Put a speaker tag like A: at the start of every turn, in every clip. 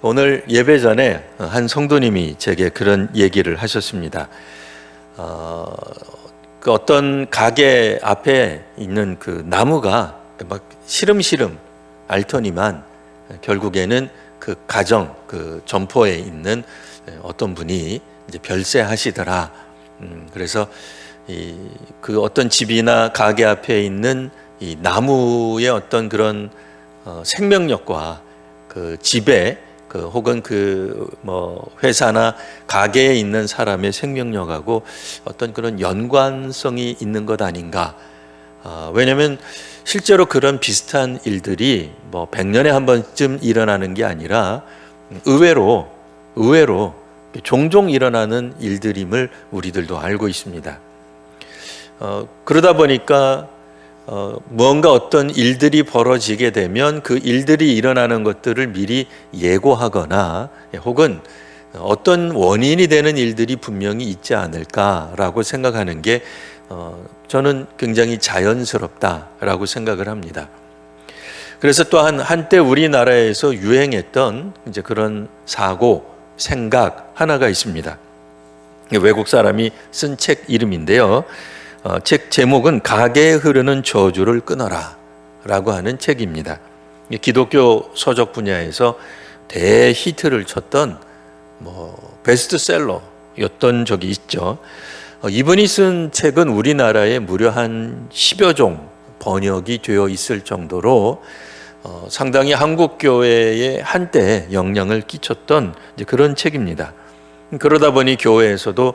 A: 오늘 예배 전에 한 성도님이 제게 그런 얘기를 하셨습니다. 그 어떤 가게 앞에 있는 그 나무가 막 시름시름 앓더니만 결국에는 그 가정, 그 점포에 있는 어떤 분이 이제 별세하시더라. 그래서 그 어떤 집이나 가게 앞에 있는 이 나무의 어떤 그런 생명력과 그 집에 그 혹은 그 뭐 회사나 가게에 있는 사람의 생명력하고 어떤 그런 연관성이 있는 것 아닌가. 왜냐하면 실제로 그런 비슷한 일들이 뭐 100년에 한 번쯤 일어나는 게 아니라 의외로 종종 일어나는 일들임을 우리들도 알고 있습니다. 그러다 보니까 무언가 어떤 일들이 벌어지게 되면 그 일들이 일어나는 것들을 미리 예고하거나 혹은 어떤 원인이 되는 일들이 분명히 있지 않을까라고 생각하는 게 저는 굉장히 자연스럽다라고 생각을 합니다. 그래서 또한 한때 우리나라에서 유행했던 이제 그런 사고, 생각 하나가 있습니다. 외국 사람이 쓴 책 이름인데요. 책 제목은 가게에 흐르는 저주를 끊어라 라고 하는 책입니다. 기독교 서적 분야에서 대히트를 쳤던 베스트셀러였던 적이 있죠. 이분이 쓴 책은 우리나라에 무려 한 10여 종 번역이 되어 있을 정도로 상당히 한국교회에 한때 영향을 끼쳤던 이제 그런 책입니다. 그러다 보니 교회에서도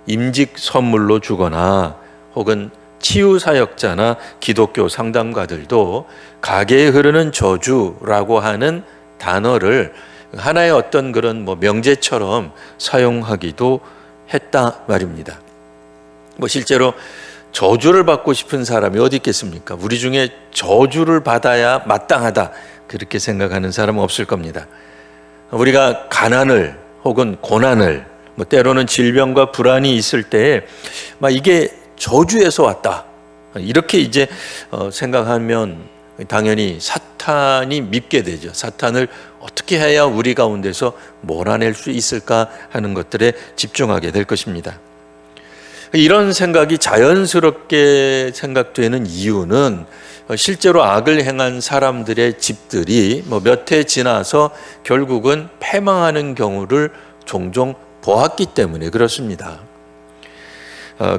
A: 임직 선물로 주거나 혹은 치유사역자나 기독교 상담가들도 가게에 흐르는 저주라고 하는 단어를 하나의 어떤 그런 명제처럼 사용하기도 했다 말입니다. 실제로 저주를 받고 싶은 사람이 어디 있겠습니까? 우리 중에 저주를 받아야 마땅하다 그렇게 생각하는 사람은 없을 겁니다. 우리가 가난을 혹은 고난을 때로는 질병과 불안이 있을 때 이게 저주에서 왔다 이렇게 이제 생각하면 당연히 사탄이 밉게 되죠. 사탄을 어떻게 해야 우리 가운데서 몰아낼 수 있을까 하는 것들에 집중하게 될 것입니다. 이런 생각이 자연스럽게 생각되는 이유는 실제로 악을 행한 사람들의 집들이 몇 해 지나서 결국은 패망하는 경우를 종종 보았기 때문에 그렇습니다.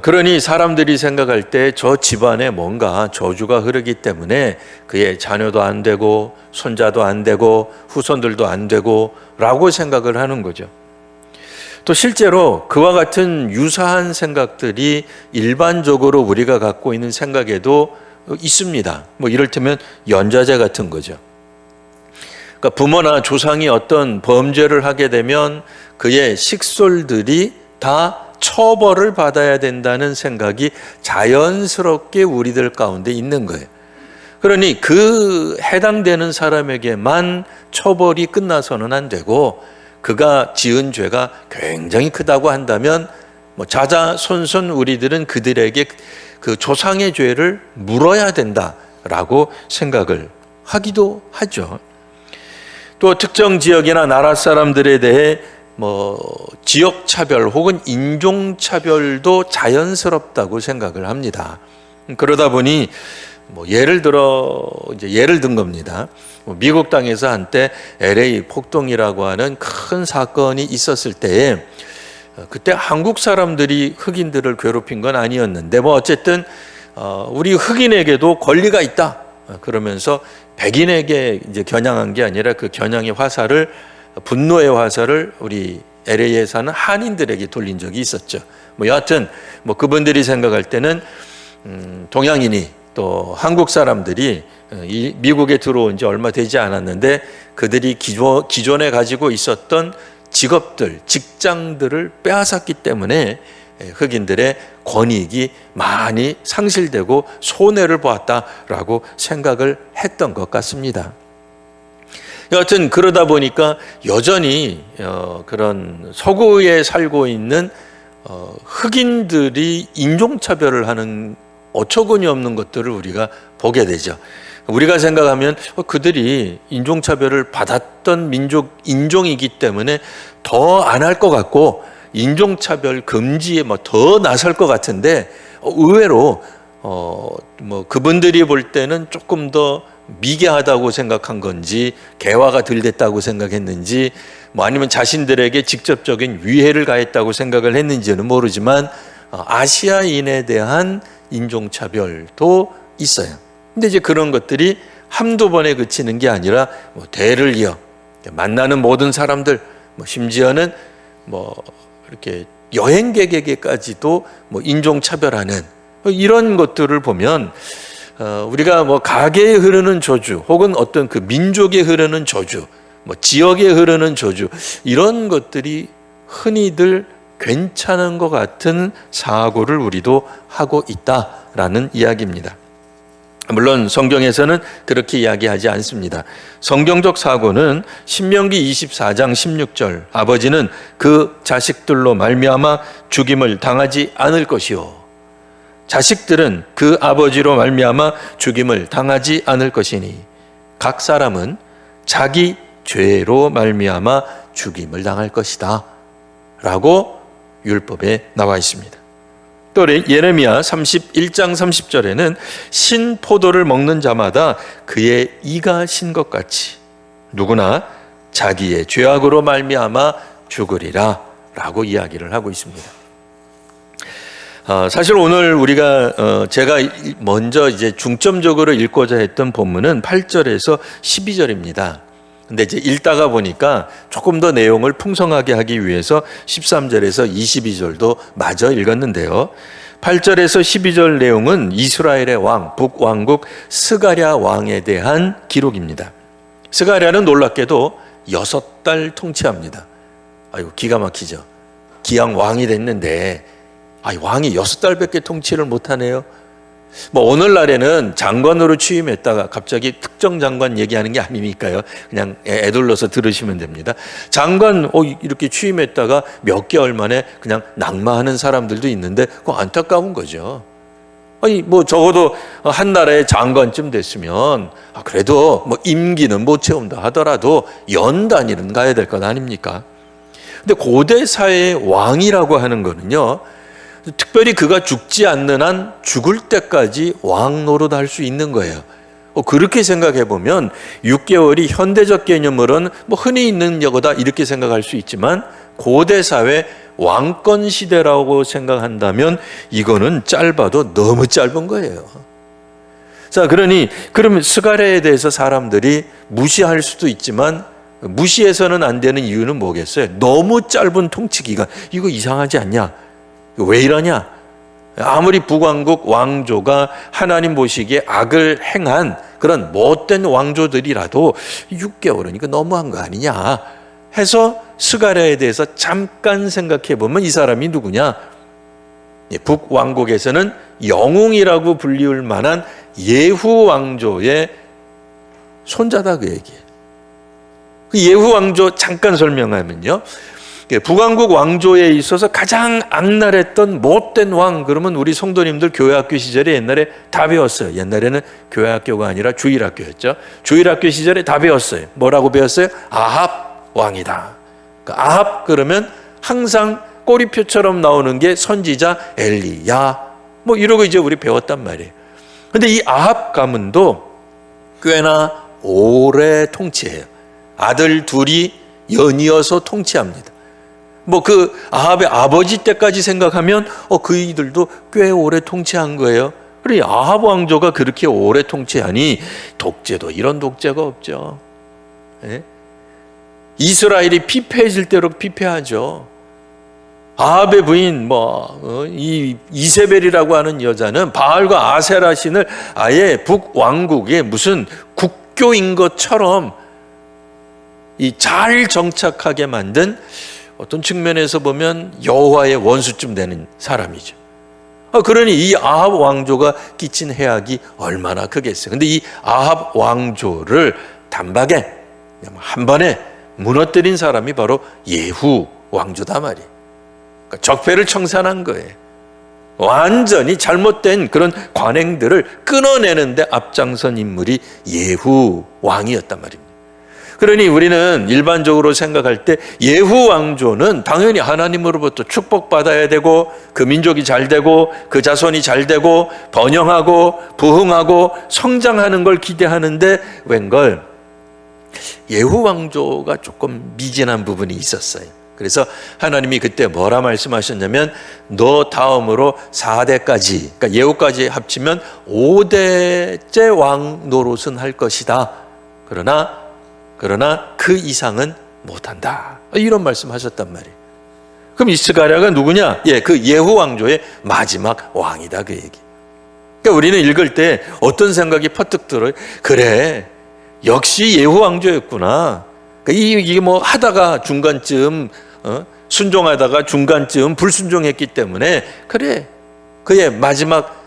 A: 그러니 사람들이 생각할 때 저 집안에 뭔가 저주가 흐르기 때문에 그의 자녀도 안 되고 손자도 안 되고 후손들도 안 되고 라고 생각을 하는 거죠. 또 실제로 그와 같은 유사한 생각들이 일반적으로 우리가 갖고 있는 생각에도 있습니다. 이를테면 연좌제 같은 거죠. 그러니까 부모나 조상이 어떤 범죄를 하게 되면 그의 식솔들이 다 처벌을 받아야 된다는 생각이 자연스럽게 우리들 가운데 있는 거예요. 그러니 그 해당되는 사람에게만 처벌이 끝나서는 안 되고 그가 지은 죄가 굉장히 크다고 한다면 자자손손 우리들은 그들에게 그 조상의 죄를 물어야 된다라고 생각을 하기도 하죠. 또 특정 지역이나 나라 사람들에 대해 지역 차별 혹은 인종 차별도 자연스럽다고 생각을 합니다. 그러다 보니 예를 든 겁니다. 미국 땅에서 한때 LA 폭동이라고 하는 큰 사건이 있었을 때에 그때 한국 사람들이 흑인들을 괴롭힌 건 아니었는데 어쨌든 우리 흑인에게도 권리가 있다 그러면서 백인에게 이제 겨냥한 게 아니라 그 겨냥의 화살을 분노의 화살을 우리 LA에 사는 한인들에게 돌린 적이 있었죠. 여하튼 그분들이 생각할 때는 동양인이 또 한국 사람들이 미국에 들어온 지 얼마 되지 않았는데 그들이 기존에 가지고 있었던 직업들, 직장들을 빼앗았기 때문에 흑인들의 권익이 많이 상실되고 손해를 보았다라고 생각을 했던 것 같습니다. 여하튼 그러다 보니까 여전히 그런 서구에 살고 있는 흑인들이 인종차별을 하는 어처구니 없는 것들을 우리가 보게 되죠. 우리가 생각하면 그들이 인종차별을 받았던 인종이기 때문에 더 안 할 것 같고 인종차별 금지에 더 나설 것 같은데 의외로 그분들이 볼 때는 조금 더 미개하다고 생각한 건지 개화가 덜 됐다고 생각했는지 아니면 자신들에게 직접적인 위해를 가했다고 생각을 했는지는 모르지만 아시아인에 대한 인종차별도 있어요. 근데 이제 그런 것들이 한두 번에 그치는 게 아니라 대를 이어 만나는 모든 사람들, 심지어는 이렇게 여행객에게까지도 인종차별하는 이런 것들을 보면 우리가 가게에 흐르는 저주 혹은 어떤 그 민족에 흐르는 저주, 지역에 흐르는 저주 이런 것들이 흔히들 괜찮은 것 같은 사고를 우리도 하고 있다라는 이야기입니다. 물론 성경에서는 그렇게 이야기하지 않습니다. 성경적 사고는 신명기 24장 16절 아버지는 그 자식들로 말미암아 죽임을 당하지 않을 것이요 자식들은 그 아버지로 말미암아 죽임을 당하지 않을 것이니 각 사람은 자기 죄로 말미암아 죽임을 당할 것이다 라고 율법에 나와 있습니다. 또 예레미야 31장 30절에는 신 포도를 먹는 자마다 그의 이가 신 것 같이 누구나 자기의 죄악으로 말미암아 죽으리라 라고 이야기를 하고 있습니다. 사실 오늘 우리가 제가 먼저 이제 중점적으로 읽고자 했던 본문은 8절에서 12절입니다. 근데 이제 읽다가 보니까 조금 더 내용을 풍성하게 하기 위해서 13절에서 22절도 마저 읽었는데요. 8절에서 12절 내용은 이스라엘의 왕, 북왕국 스가랴 왕에 대한 기록입니다. 스가랴는 놀랍게도 6달 통치합니다. 아이고 기가 막히죠. 기왕 왕이 됐는데 왕이 6달밖에 통치를 못하네요. 오늘날에는 장관으로 취임했다가 갑자기 특정 장관 얘기하는 게 아니니까요. 그냥 애둘러서 들으시면 됩니다. 장관 이렇게 취임했다가 몇 개월 만에 그냥 낙마하는 사람들도 있는데 그거 안타까운 거죠. 적어도 한 나라의 장관쯤 됐으면 그래도 임기는 못 채운다 하더라도 연 단위는 가야 될 것 아닙니까? 근데 고대 사회의 왕이라고 하는 거는요. 특별히 그가 죽지 않는 한 죽을 때까지 왕 노릇할 수 있는 거예요. 그렇게 생각해 보면 6개월이 현대적 개념으로는 흔히 있는 거다 이렇게 생각할 수 있지만 고대 사회 왕권 시대라고 생각한다면 이거는 짧아도 너무 짧은 거예요. 자, 그러면 스가랴에 대해서 사람들이 무시할 수도 있지만 무시해서는 안 되는 이유는 뭐겠어요? 너무 짧은 통치 기간. 이거 이상하지 않냐? 왜 이러냐? 아무리 북왕국 왕조가 하나님 보시기에 악을 행한 그런 못된 왕조들이라도 6개월은 이거 너무한 거 아니냐 해서 스가랴에 대해서 잠깐 생각해 보면 이 사람이 누구냐? 북왕국에서는 영웅이라고 불리울 만한 예후 왕조의 손자다 그 얘기예요. 그 예후 왕조 잠깐 설명하면요. 북왕국 왕조에 있어서 가장 악랄했던 못된 왕 그러면 우리 성도님들 교회학교 시절에 옛날에 다 배웠어요. 옛날에는 교회학교가 아니라 주일학교였죠. 주일학교 시절에 다 배웠어요. 뭐라고 배웠어요? 아합 왕이다. 그러니까 아합 그러면 항상 꼬리표처럼 나오는 게 선지자 엘리야 이러고 이제 우리 배웠단 말이에요. 근데 이 아합 가문도 꽤나 오래 통치해요. 아들 둘이 연이어서 통치합니다. 그 아합의 아버지 때까지 생각하면 그이들도 꽤 오래 통치한 거예요. 그래 아합 왕조가 그렇게 오래 통치하니 독재도 이런 독재가 없죠. 예? 이스라엘이 피폐해질 대로 피폐하죠. 아합의 부인 이 이세벨이라고 하는 여자는 바알과 아세라 신을 아예 북왕국의 무슨 국교인 것처럼 잘 정착하게 만든 어떤 측면에서 보면 여호와의 원수쯤 되는 사람이죠. 그러니 이 아합 왕조가 끼친 해악이 얼마나 크겠어요. 근데 이 아합 왕조를 단박에 한 번에 무너뜨린 사람이 바로 예후 왕조다 말이에요. 그러니까 적폐를 청산한 거예요. 완전히 잘못된 그런 관행들을 끊어내는데 앞장선 인물이 예후 왕이었단 말입니다. 그러니 우리는 일반적으로 생각할 때 예후 왕조는 당연히 하나님으로부터 축복받아야 되고 그 민족이 잘 되고 그 자손이 잘 되고 번영하고 부흥하고 성장하는 걸 기대하는데 웬걸 예후 왕조가 조금 미진한 부분이 있었어요. 그래서 하나님이 그때 뭐라 말씀하셨냐면 너 다음으로 4대까지 그러니까 예후까지 합치면 5대째 왕 노릇은 할 것이다. 그러나 그 이상은 못한다. 이런 말씀하셨단 말이에요. 그럼 이 스가랴가 누구냐? 그 예후 왕조의 마지막 왕이다 그 얘기. 그러니까 우리는 읽을 때 어떤 생각이 퍼뜩 들어요? 그래, 역시 예후 왕조였구나. 그러니까 이게 뭐 하다가 중간쯤 순종하다가 중간쯤 불순종했기 때문에 그래 그의 마지막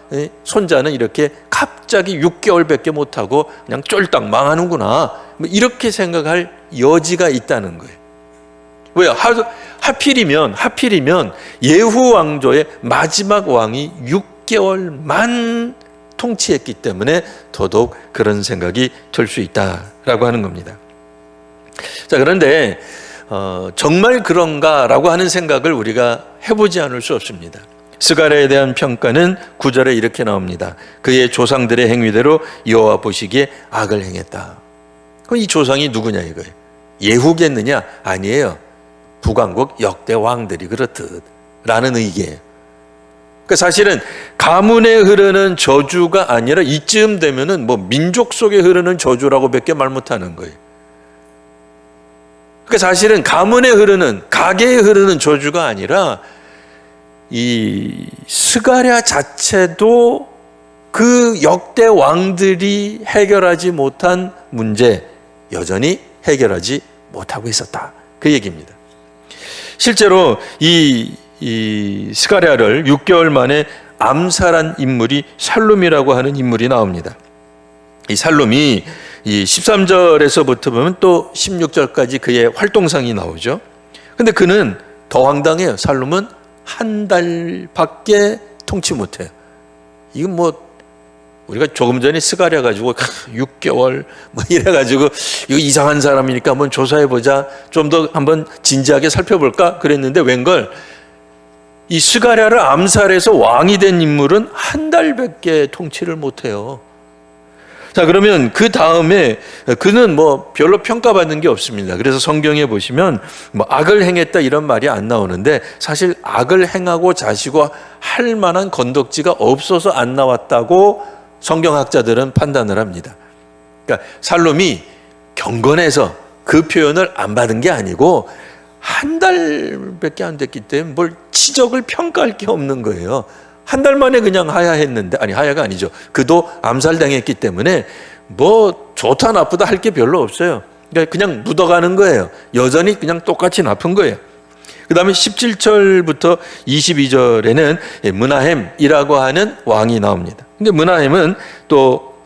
A: 손자는 이렇게 갑자기 6개월밖에 못하고 그냥 쫄딱 망하는구나, 뭐 이렇게 생각할 여지가 있다는 거예요. 왜요? 하필이면 예후 왕조의 마지막 왕이 6개월만 통치했기 때문에 더더욱 그런 생각이 들 수 있다라고 하는 겁니다. 자, 그런데 정말 그런가라고 하는 생각을 우리가 해보지 않을 수 없습니다. 스가랴에 대한 평가는 9절에 이렇게 나옵니다. 그의 조상들의 행위대로 여호와 보시기에 악을 행했다. 그럼 이 조상이 누구냐 이거예요. 예후겠느냐? 아니에요. 북왕국 역대 왕들이 그렇듯 라는 의기예요. 그러니까 사실은 가문에 흐르는 저주가 아니라 이쯤 되면은 뭐 민족 속에 흐르는 저주라고밖에 말 못하는 거예요. 그러니까 사실은 가문에 흐르는, 가계에 흐르는 저주가 아니라 이 스가랴 자체도 그 역대 왕들이 해결하지 못한 문제 여전히 해결하지 못하고 있었다 그 얘기입니다. 실제로 이 스가랴를 6개월 만에 암살한 인물이 살룸이라고 하는 인물이 나옵니다. 이 살룸이 이 13절에서부터 보면 또 16절까지 그의 활동상이 나오죠. 근데 그는 더 황당해요. 살룸은 한 달밖에 통치 못해요. 이건 뭐 우리가 조금 전에 스가랴 가지고 6개월 뭐 이래가지고 이거 이상한 사람이니까 한번 조사해보자, 좀 더 한번 진지하게 살펴볼까 그랬는데 웬걸 이 스가랴를 암살해서 왕이 된 인물은 한 달밖에 통치를 못해요. 자, 그러면 그 다음에 그는 뭐 별로 평가받는 게 없습니다. 그래서 성경에 보시면 뭐 악을 행했다 이런 말이 안 나오는데 사실 악을 행하고 자시고 할 만한 건덕지가 없어서 안 나왔다고 성경학자들은 판단을 합니다. 그러니까 살롬이 경건해서 그 표현을 안 받은 게 아니고 한 달밖에 안 됐기 때문에 뭘 치적을 평가할 게 없는 거예요. 한 달 만에 그냥 하야했는데, 아니 하야가 아니죠. 그도 암살당했기 때문에 뭐 좋다 나쁘다 할 게 별로 없어요. 그러니까 그냥 묻어가는 거예요. 여전히 그냥 똑같이 나쁜 거예요. 그 다음에 17절부터 22절에는 므나헴이라고 하는 왕이 나옵니다. 근데 므나헴은 또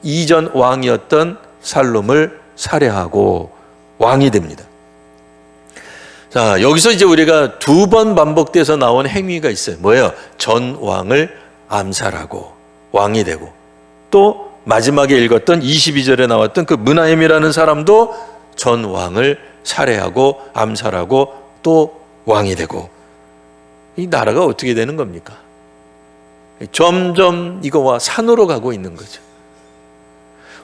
A: 이전 왕이었던 살롬을 살해하고 왕이 됩니다. 자, 여기서 이제 우리가 두 번 반복돼서 나온 행위가 있어요. 뭐예요? 전 왕을 암살하고 왕이 되고, 또 마지막에 읽었던 22절에 나왔던 그 므나헴이라는 사람도 전 왕을 살해하고 암살하고 또 왕이 되고, 이 나라가 어떻게 되는 겁니까? 점점 이거와 산으로 가고 있는 거죠.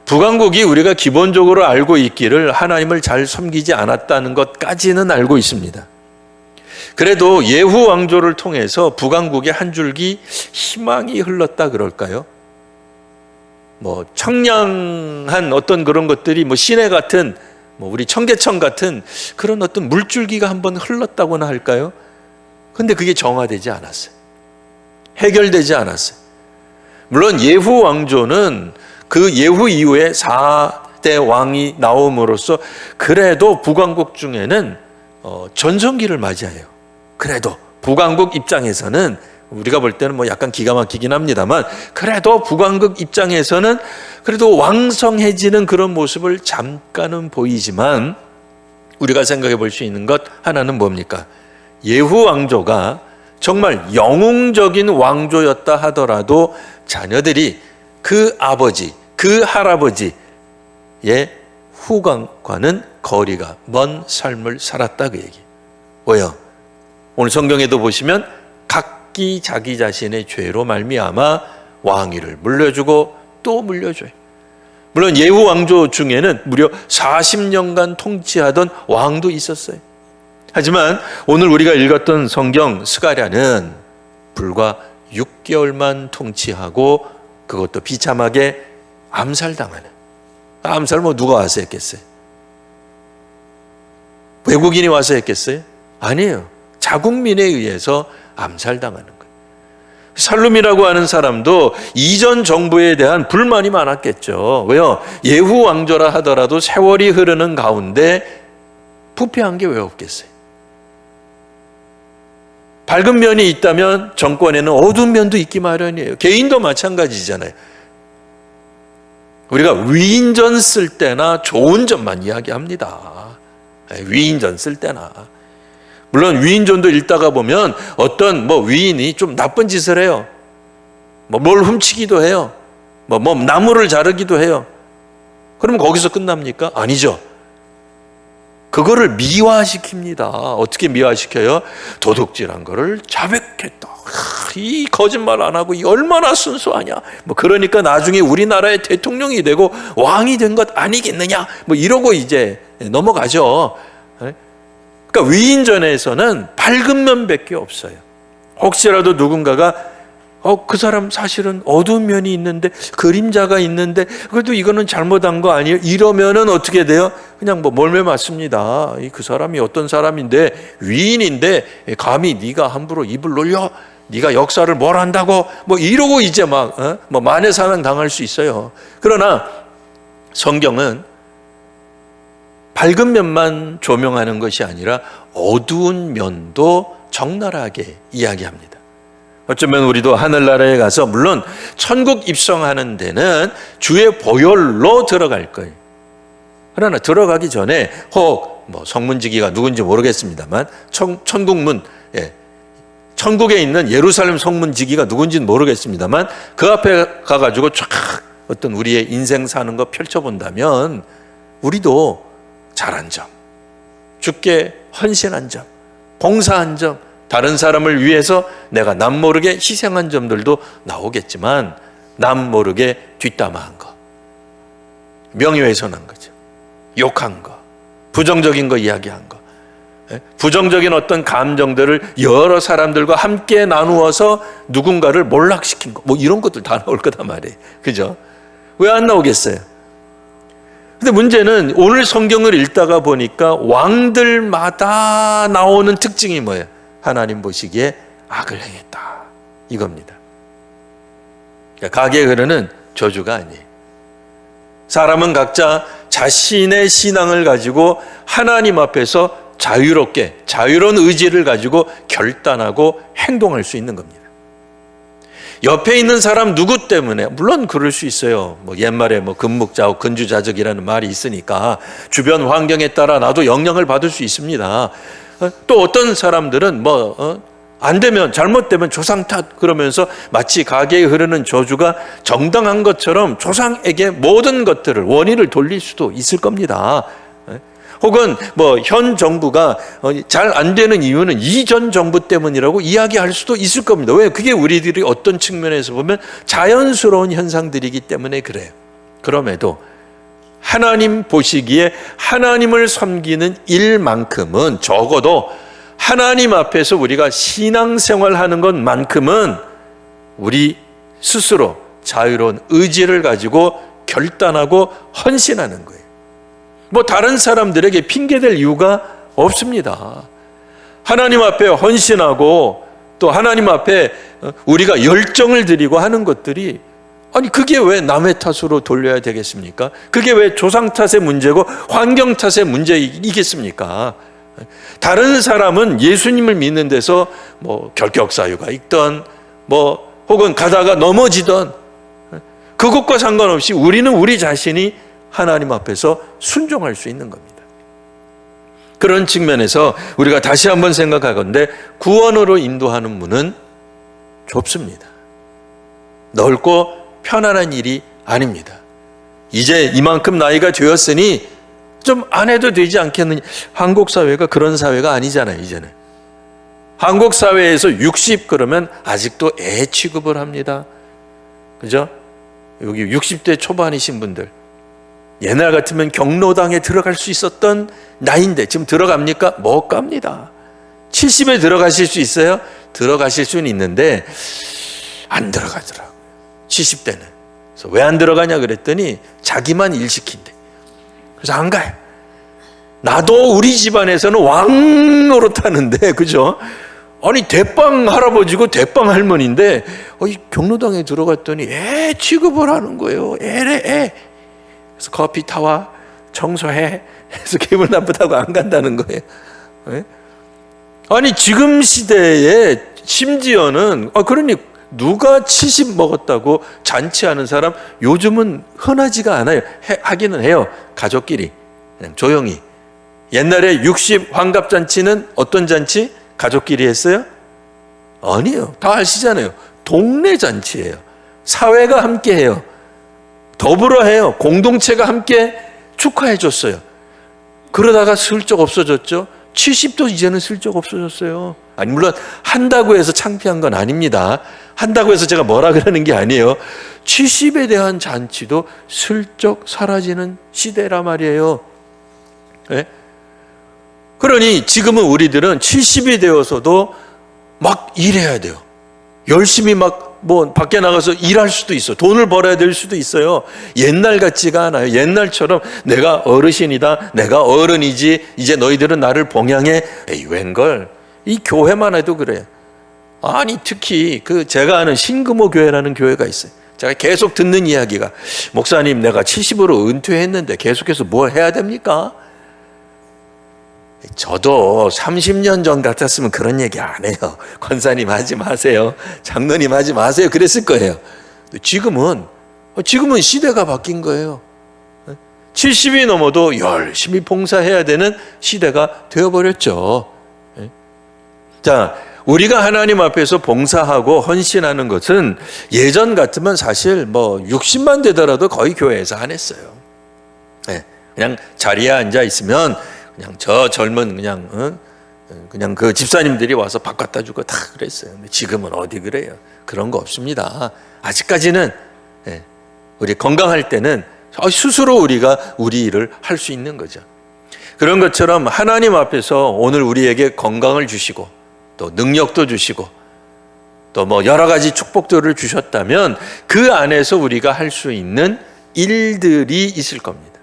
A: 북왕국이 우리가 기본적으로 알고 있기를 하나님을 잘 섬기지 않았다는 것까지는 알고 있습니다. 그래도 예후 왕조를 통해서 북왕국의 한 줄기 희망이 흘렀다 그럴까요? 뭐 청량한 어떤 그런 것들이 뭐 시내 같은, 뭐 우리 청계천 같은 그런 어떤 물줄기가 한번 흘렀다고나 할까요? 근데 그게 정화되지 않았어요. 해결되지 않았어요. 물론 예후 왕조는 그 예후 이후에 4대 왕이 나옴으로써 그래도 북왕국 중에는 전성기를 맞이해요. 그래도 북왕국 입장에서는 우리가 볼 때는 뭐 약간 기가 막히긴 합니다만, 그래도 북왕국 입장에서는 그래도 왕성해지는 그런 모습을 잠깐은 보이지만, 우리가 생각해 볼 수 있는 것 하나는 뭡니까? 예후 왕조가 정말 영웅적인 왕조였다 하더라도 자녀들이 그 아버지, 그 할아버지의 후광과는 거리가 먼 삶을 살았다 그 얘기. 왜요? 오늘 성경에도 보시면 각기 자기 자신의 죄로 말미암아 왕위를 물려주고 또 물려줘요. 물론 예후 왕조 중에는 무려 40년간 통치하던 왕도 있었어요. 하지만 오늘 우리가 읽었던 성경 스가랴는 불과 6개월만 통치하고 그것도 비참하게 암살당하는. 암살 누가 와서 했겠어요? 외국인이 와서 했겠어요? 아니에요. 자국민에 의해서 암살당하는 거예요. 살룸이라고 하는 사람도 이전 정부에 대한 불만이 많았겠죠. 왜요? 예후 왕조라 하더라도 세월이 흐르는 가운데 부패한 게 왜 없겠어요? 밝은 면이 있다면 정권에는 어두운 면도 있기 마련이에요. 개인도 마찬가지잖아요. 우리가 위인전 쓸 때나 좋은 점만 이야기합니다. 위인전 쓸 때나. 물론 위인전도 읽다가 보면 어떤 위인이 좀 나쁜 짓을 해요. 뭘 훔치기도 해요. 나무를 자르기도 해요. 그러면 거기서 끝납니까? 아니죠. 그거를 미화시킵니다. 어떻게 미화시켜요? 도둑질한 거를 자백했다. 이 거짓말 안 하고 얼마나 순수하냐. 그러니까 나중에 우리나라의 대통령이 되고 왕이 된 것 아니겠느냐. 이러고 이제 넘어가죠. 그러니까 위인전에서는 밝은 면밖에 없어요. 혹시라도 누군가가 그 사람 사실은 어두운 면이 있는데 그림자가 있는데 그래도 이거는 잘못한 거 아니에요? 이러면은 어떻게 돼요? 그냥 몰매 맞습니다. 그 사람이 어떤 사람인데 위인인데 감히 네가 함부로 입을 놀려? 네가 역사를 뭘 한다고? 이러고 이제 만회사냥 당할 수 있어요. 그러나 성경은 밝은 면만 조명하는 것이 아니라 어두운 면도 적나라하게 이야기합니다. 어쩌면 우리도 하늘나라에 가서 물론 천국 입성하는 데는 주의 보혈로 들어갈 거예요. 그러나 들어가기 전에 혹 성문지기가 누군지 모르겠습니다만 천국문, 천국에 있는 예루살렘 성문지기가 누군지는 모르겠습니다만 그 앞에 가가지고 쫙 어떤 우리의 인생 사는 거 펼쳐본다면 우리도 잘한 점, 주께 헌신한 점, 봉사한 점, 다른 사람을 위해서 내가 남 모르게 희생한 점들도 나오겠지만 남 모르게 뒷담화한 거, 명예훼손한 거죠. 욕한 거, 부정적인 거 이야기한 거, 부정적인 어떤 감정들을 여러 사람들과 함께 나누어서 누군가를 몰락시킨 거, 이런 것들 다 나올 거단 말이에요. 그죠? 왜 안 나오겠어요? 근데 문제는 오늘 성경을 읽다가 보니까 왕들마다 나오는 특징이 뭐예요? 하나님 보시기에 악을 행했다. 이겁니다. 가게에 흐르는 저주가 아니에요. 사람은 각자 자신의 신앙을 가지고 하나님 앞에서 자유롭게, 자유로운 의지를 가지고 결단하고 행동할 수 있는 겁니다. 옆에 있는 사람 누구 때문에, 물론 그럴 수 있어요. 옛말에 근묵자옥, 근주자적이라는 말이 있으니까 주변 환경에 따라 나도 영향을 받을 수 있습니다. 또 어떤 사람들은 안 되면, 잘못되면 조상 탓 그러면서 마치 가게에 흐르는 저주가 정당한 것처럼 조상에게 모든 것들을, 원인을 돌릴 수도 있을 겁니다. 혹은 현 정부가 잘 안 되는 이유는 이전 정부 때문이라고 이야기할 수도 있을 겁니다. 왜? 그게 우리들이 어떤 측면에서 보면 자연스러운 현상들이기 때문에 그래요. 그럼에도 하나님 보시기에 하나님을 섬기는 일만큼은, 적어도 하나님 앞에서 우리가 신앙생활하는 것만큼은 우리 스스로 자유로운 의지를 가지고 결단하고 헌신하는 거예요. 다른 사람들에게 핑계댈 이유가 없습니다. 하나님 앞에 헌신하고 또 하나님 앞에 우리가 열정을 드리고 하는 것들이, 아니 그게 왜 남의 탓으로 돌려야 되겠습니까? 그게 왜 조상 탓의 문제고 환경 탓의 문제이겠습니까? 다른 사람은 예수님을 믿는 데서 결격사유가 있던 혹은 가다가 넘어지던 그것과 상관없이 우리는 우리 자신이 하나님 앞에서 순종할 수 있는 겁니다. 그런 측면에서 우리가 다시 한번 생각하건대 구원으로 인도하는 문은 좁습니다. 넓고 편안한 일이 아닙니다. 이제 이만큼 나이가 되었으니 좀 안 해도 되지 않겠느냐. 한국 사회가 그런 사회가 아니잖아요. 이제는 한국 사회에서 60 그러면 아직도 애 취급을 합니다. 그죠? 여기 60대 초반이신 분들, 옛날 같으면 경로당에 들어갈 수 있었던 나이인데 지금 들어갑니까? 못 갑니다. 70에 들어가실 수 있어요? 들어가실 수는 있는데 안 들어가더라고요. 70대는. 그래서 왜 안 들어가냐 그랬더니 자기만 일 시킨대. 그래서 안 가요. 나도 우리 집안에서는 왕으로 타는데, 그죠? 아니 대빵 할아버지고 대빵 할머니인데 이 경로당에 들어갔더니 애 취급을 하는 거예요. 애래 애. 그래서 커피 타와 청소해. 그래서 기분 나쁘다고 안 간다는 거예요. 네? 아니 지금 시대에 심지어는 그러니 누가 70 먹었다고 잔치하는 사람 요즘은 흔하지가 않아요. 하기는 해요. 가족끼리 그냥 조용히. 옛날에 60 환갑잔치는 어떤 잔치? 가족끼리 했어요? 아니에요. 다 아시잖아요. 동네 잔치예요. 사회가 함께 해요. 더불어 해요. 공동체가 함께 축하해 줬어요. 그러다가 슬쩍 없어졌죠. 70도 이제는 슬쩍 없어졌어요. 아니 물론 한다고 해서 창피한 건 아닙니다. 한다고 해서 제가 뭐라 그러는 게 아니에요. 70에 대한 잔치도 슬쩍 사라지는 시대라 말이에요. 네? 그러니 지금은 우리들은 70이 되어서도 막 일해야 돼요. 열심히 막 밖에 나가서 일할 수도 있어. 돈을 벌어야 될 수도 있어요. 옛날 같지가 않아요. 옛날처럼 내가 어르신이다. 내가 어른이지. 이제 너희들은 나를 봉양해. 에이, 웬걸. 이 교회만 해도 그래요. 아니 특히 제가 아는 신금호 교회라는 교회가 있어요. 제가 계속 듣는 이야기가 목사님 내가 70으로 은퇴했는데 계속해서 뭐 해야 됩니까? 저도 30년 전 같았으면 그런 얘기 안 해요. 권사님 하지 마세요. 장로님 하지 마세요. 그랬을 거예요. 지금은 시대가 바뀐 거예요. 70이 넘어도 열심히 봉사해야 되는 시대가 되어버렸죠. 자, 우리가 하나님 앞에서 봉사하고 헌신하는 것은 예전 같으면 사실 60만 되더라도 거의 교회에서 안 했어요. 그냥 자리에 앉아 있으면 그냥 저 젊은 그냥 그 집사님들이 와서 밥 갖다 주고 다 그랬어요. 근데 지금은 어디 그래요? 그런 거 없습니다. 아직까지는 우리 건강할 때는 스스로 우리가 우리 일을 할 수 있는 거죠. 그런 것처럼 하나님 앞에서 오늘 우리에게 건강을 주시고 또 능력도 주시고 또 여러 가지 축복들을 주셨다면 그 안에서 우리가 할 수 있는 일들이 있을 겁니다.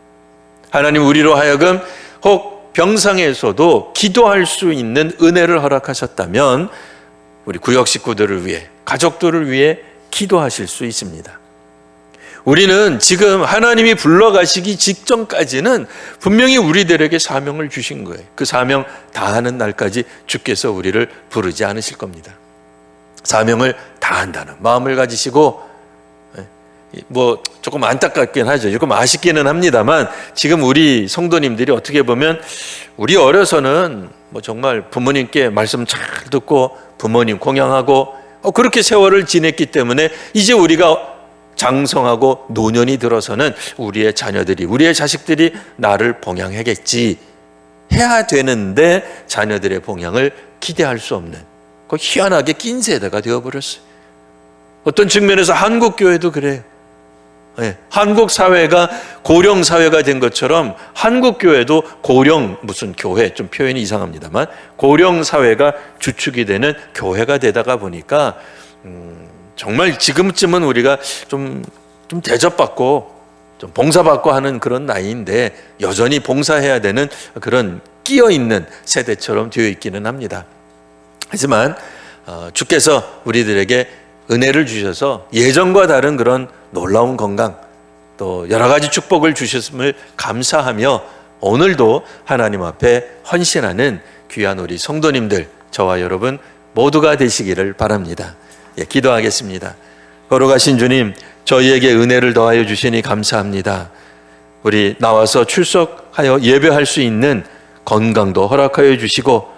A: 하나님 우리로 하여금 혹 병상에서도 기도할 수 있는 은혜를 허락하셨다면 우리 구역 식구들을 위해 가족들을 위해 기도하실 수 있습니다. 우리는 지금 하나님이 불러가시기 직전까지는 분명히 우리들에게 사명을 주신 거예요. 그 사명 다하는 날까지 주께서 우리를 부르지 않으실 겁니다. 사명을 다한다는 마음을 가지시고 조금 안타깝긴 하죠. 조금 아쉽기는 합니다만 지금 우리 성도님들이 어떻게 보면 우리 어려서는 정말 부모님께 말씀 잘 듣고 부모님 공양하고 그렇게 세월을 지냈기 때문에 이제 우리가 장성하고 노년이 들어서는 우리의 자녀들이 우리의 자식들이 나를 봉양하겠지 해야 되는데 자녀들의 봉양을 기대할 수 없는 희한하게 낀 세대가 되어버렸어요. 어떤 측면에서 한국 교회도 그래요. 한국 사회가 고령 사회가 된 것처럼 한국 교회도 고령 무슨 교회 좀 표현이 이상합니다만 고령 사회가 주축이 되는 교회가 되다가 보니까 정말 지금쯤은 우리가 좀 대접받고 좀 봉사받고 하는 그런 나이인데 여전히 봉사해야 되는 그런 끼어 있는 세대처럼 되어 있기는 합니다. 하지만 주께서 우리들에게 은혜를 주셔서 예전과 다른 그런 놀라운 건강 또 여러 가지 축복을 주셨음을 감사하며 오늘도 하나님 앞에 헌신하는 귀한 우리 성도님들 저와 여러분 모두가 되시기를 바랍니다. 기도하겠습니다. 거룩하신 주님, 저희에게 은혜를 더하여 주시니 감사합니다. 우리 나와서 출석하여 예배할 수 있는 건강도 허락하여 주시고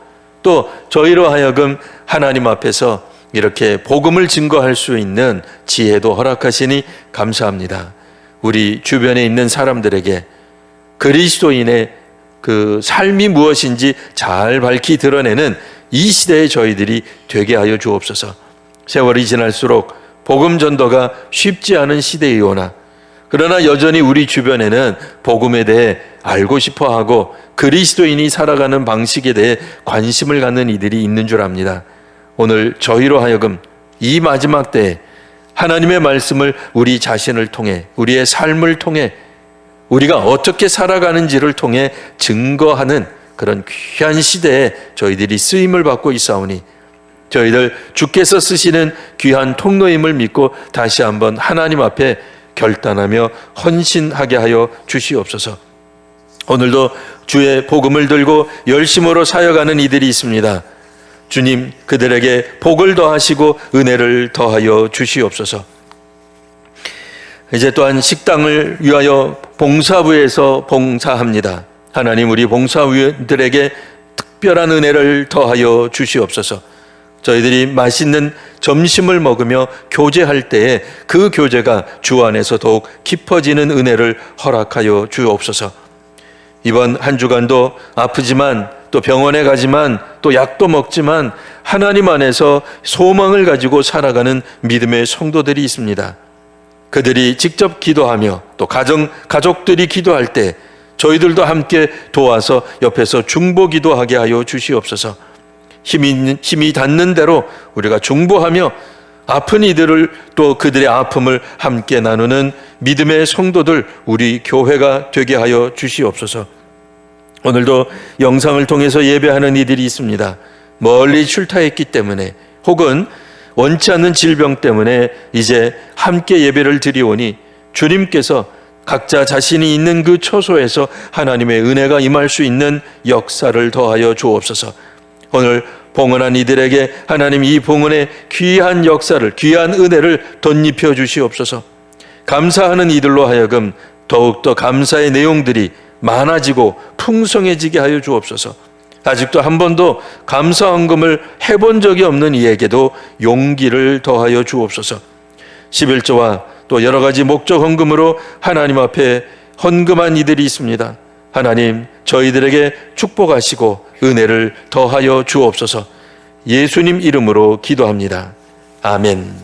A: 또 저희로 하여금 하나님 앞에서 이렇게 복음을 증거할 수 있는 지혜도 허락하시니 감사합니다. 우리 주변에 있는 사람들에게 그리스도인의 그 삶이 무엇인지 잘 밝히 드러내는 이 시대의 저희들이 되게 하여 주옵소서. 세월이 지날수록 복음 전도가 쉽지 않은 시대이오나 그러나 여전히 우리 주변에는 복음에 대해 알고 싶어하고 그리스도인이 살아가는 방식에 대해 관심을 갖는 이들이 있는 줄 압니다. 오늘 저희로 하여금 이 마지막 때에 하나님의 말씀을 우리 자신을 통해 우리의 삶을 통해 우리가 어떻게 살아가는지를 통해 증거하는 그런 귀한 시대에 저희들이 쓰임을 받고 있사오니 저희들 주께서 쓰시는 귀한 통로임을 믿고 다시 한번 하나님 앞에 결단하며 헌신하게 하여 주시옵소서. 오늘도 주의 복음을 들고 열심으로 사역하는 이들이 있습니다. 주님, 그들에게 복을 더하시고 은혜를 더하여 주시옵소서. 이제 또한 식당을 위하여 봉사부에서 봉사합니다. 하나님, 우리 봉사위원들에게 특별한 은혜를 더하여 주시옵소서. 저희들이 맛있는 점심을 먹으며 교제할 때에 그 교제가 주 안에서 더욱 깊어지는 은혜를 허락하여 주옵소서. 이번 한 주간도 아프지만 또 병원에 가지만 또 약도 먹지만 하나님 안에서 소망을 가지고 살아가는 믿음의 성도들이 있습니다. 그들이 직접 기도하며 또 가족들이 기도할 때 저희들도 함께 도와서 옆에서 중보 기도하게 하여 주시옵소서. 힘이 닿는 대로 우리가 중보하며 아픈 이들을 또 그들의 아픔을 함께 나누는 믿음의 성도들 우리 교회가 되게 하여 주시옵소서. 오늘도 영상을 통해서 예배하는 이들이 있습니다. 멀리 출타했기 때문에 혹은 원치 않는 질병 때문에 이제 함께 예배를 드리오니 주님께서 각자 자신이 있는 그 처소에서 하나님의 은혜가 임할 수 있는 역사를 더하여 주옵소서. 오늘 봉헌한 이들에게 하나님 이 봉헌의 귀한 역사를, 귀한 은혜를 덧입혀 주시옵소서. 감사하는 이들로 하여금 더욱더 감사의 내용들이 많아지고 풍성해지게 하여 주옵소서. 아직도 한 번도 감사 헌금을 해본 적이 없는 이에게도 용기를 더하여 주옵소서. 11조와 또 여러 가지 목적 헌금으로 하나님 앞에 헌금한 이들이 있습니다. 하나님, 저희들에게 축복하시고 은혜를 더하여 주옵소서. 예수님 이름으로 기도합니다. 아멘.